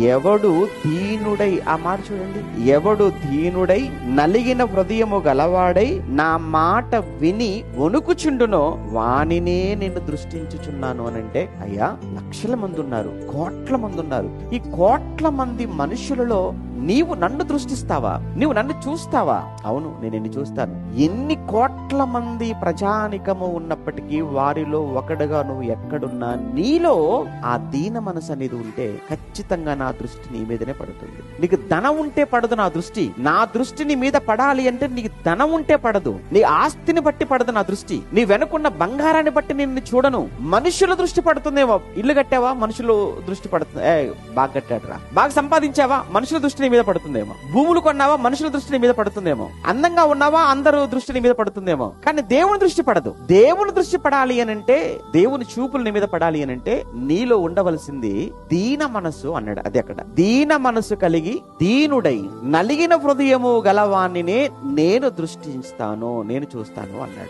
ఎవడు దీనుడై, ఆ మాట చూడండి, ఎవడు దీనుడై నలిగిన హృదయము గలవాడై నా మాట విని వణుకుచుండునో వానినే నేను దృష్టించుచున్నాను అనంటే, అయ్యా లక్షల మంది ఉన్నారు, కోట్ల మంది ఉన్నారు. ఈ కోట్ల మంది మనుషులలో నీవు నన్ను దృష్టిస్తావా? నీవు నన్ను చూస్తావా? అవును, నేను నిన్ను చూస్తాను. ఎన్ని కోట్ల మంది ప్రజానికము ఉన్నప్పటికీ వారిలో ఒకడుగా నువ్వు ఎక్కడున్నా నీలో ఆ దీన మనసు అనేది ఉంటే ఖచ్చితంగా నా దృష్టి నీ మీదనే పడుతుంది. నీకు ధనం ఉంటే పడదు నా దృష్టి. నా దృష్టి నీ మీద పడాలి అంటే నీకు ధనం ఉంటే పడదు, నీ ఆస్తిని బట్టి పడదు నా దృష్టి, నీ వెనుకున్న బంగారాన్ని బట్టి నిన్ను చూడను. మనుషుల దృష్టి పడుతుందేమో. ఇల్లు కట్టావా? మనుషులు దృష్టి పడుతుంది. బాగా కట్టాడురా. బాగా సంపాదించావా? మనుషుల దృష్టి నీ మీద పడుతుందేమో. భూములు కొన్నావా? మనుషుల దృష్టి నీ మీద పడుతుందేమో. అందంగా ఉన్నావా? అందరూ దృష్టి నీ మీద పడుతుందేమో. కానీ దేవుని దృష్టి పడదు. దేవుని దృష్టి పడాలి అనంటే, దేవుని చూపులు నీ మీద పడాలి అనంటే నీలో ఉండవలసింది దీన మనసు అన్నాడు. అది అక్కడ దీన మనసు కలిగి దీనుడై నలిగిన హృదయము గలవానినే నేను దృష్టిస్తాను, నేను చూస్తాను అన్నాడు.